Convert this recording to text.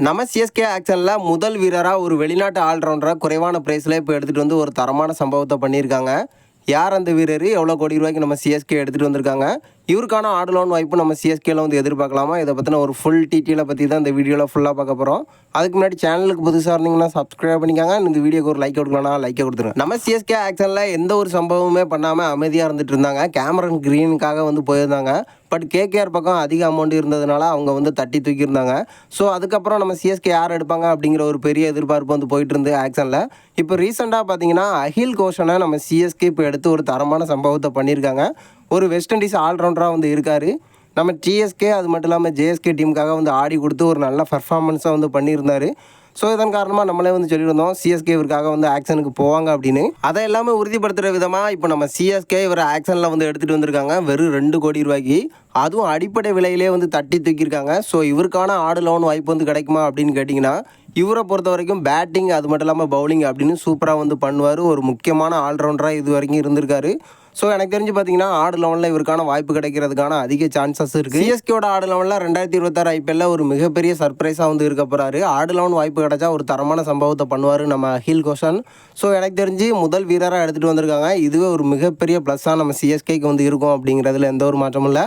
நம்ம சிஎஸ்கே ஆக்ஷனில் முதல் வீரராக ஒரு வெளிநாட்டு ஆல்ரவுண்டராக குறைவான ப்ரைஸில் இப்போ எடுத்துகிட்டு வந்து ஒரு தரமான சம்பவத்தை பண்ணியிருக்காங்க. யார் அந்த வீரர், எவ்வளோ கோடி ரூபாய்க்கு நம்ம சிஎஸ்கே எடுத்துகிட்டு வந்திருக்காங்க, இவருக்கான ஆடு லோன் வாய்ப்பு நம்ம சிஎஸ்கேல வந்து எதிர்பார்க்கலாமா, இதை பற்றின ஒரு ஃபுல் டீட்டெயிலை பற்றி தான் இந்த வீடியோவில் ஃபுல்லாக பார்க்க போகிறோம். அதுக்கு முன்னாடி சேனலுக்கு புதுசாக இருந்தீங்கன்னா சப்ஸ்கிரைப் பண்ணிக்காங்க. இந்த வீடியோக்கு ஒரு லைக் கொடுக்கலனா லைக்கை கொடுத்துருங்க. நம்ம சிஎஸ்கே ஆக்ஷனில் எந்த ஒரு சம்பவமே பண்ணாமல் அமைதியாக இருந்துட்டு இருந்தாங்க. கேமரன் கிரீனுக்காக வந்து போயிருந்தாங்க. பட் கேகேஆர் பக்கம் அதிக அமௌண்ட் இருந்ததுனால அவங்க வந்து தட்டி தூக்கியிருந்தாங்க. ஸோ அதுக்கப்புறம் நம்ம சிஎஸ்கே யார் எடுப்பாங்க அப்படிங்கிற ஒரு பெரிய எதிர்பார்ப்பு வந்து போயிட்டு இருந்து ஆக்ஷனில். இப்போ ரீசெண்டாக பார்த்தீங்கன்னா அகில் கோஷனை நம்ம சிஎஸ்கே இப்போ எடுத்து ஒரு தரமான சம்பவத்தை பண்ணியிருக்காங்க. ஒரு வெஸ்ட் இண்டீஸ் ஆல்ரவுண்டராக வந்து இருக்கார். நம்ம டிஎஸ்கே அது மட்டும் இல்லாமல் ஜேஎஸ்கே டீமுக்காக வந்து ஆடி கொடுத்து ஒரு நல்ல பர்ஃபார்மன்ஸாக வந்து பண்ணியிருந்தார். ஸோ இதன் காரணமாக நம்மளே வந்து சொல்லியிருந்தோம் சிஎஸ்கே இவருக்காக வந்து ஆக்ஷனுக்கு போவாங்க அப்படின்னு. அதை எல்லாமே உறுதிப்படுத்துகிற விதமாக இப்போ நம்ம சிஎஸ்கே இவர் ஆக்ஷனில் வந்து எடுத்துகிட்டு வந்திருக்காங்க வெறும் 2 கோடி ரூபாய்க்கு. அதுவும் அடிப்படை விலையிலே வந்து தட்டி தூக்கியிருக்காங்க. ஸோ இவருக்கான ஆடு லோன் வாய்ப்பு வந்து கிடைக்குமா அப்படின்னு கேட்டிங்கன்னா, இவரை பொறுத்த வரைக்கும் பேட்டிங் அது மட்டும் இல்லாமல் பவுலிங் அப்படின்னு சூப்பராக வந்து பண்ணுவார். ஒரு முக்கியமான ஆல்ரவுண்டராக இது வரைக்கும் இருந்திருக்காரு. ஸோ எனக்கு தெரிஞ்சு பார்த்தீங்கன்னா ஆடு லெவலில் இவருக்கான வாய்ப்பு கிடைக்கிறதுக்கான அதிக சான்சஸ் இருக்குது. சிஎஸ்கேவோட ஆடு லெவலில் 2026 ஐபிஎல்ல ஒரு மிகப்பெரிய சர்ப்ரைஸாக வந்து இருக்க போகிறாரு. ஆடு லெவன் வாய்ப்பு கிடைச்சா ஒரு தரமான சம்பவத்தை பண்ணுவார் நம்ம அகில் கோஷன். ஸோ எனக்கு தெரிஞ்சு முதல் வீரராக எடுத்துகிட்டு வந்திருக்காங்க. இதுவே ஒரு மிகப்பெரிய ப்ளஸ்ஸாக நம்ம சிஎஸ்கேக்கு வந்து இருக்கும் அப்படிங்கிறதுல எந்த ஒரு மாற்றமும் இல்லை.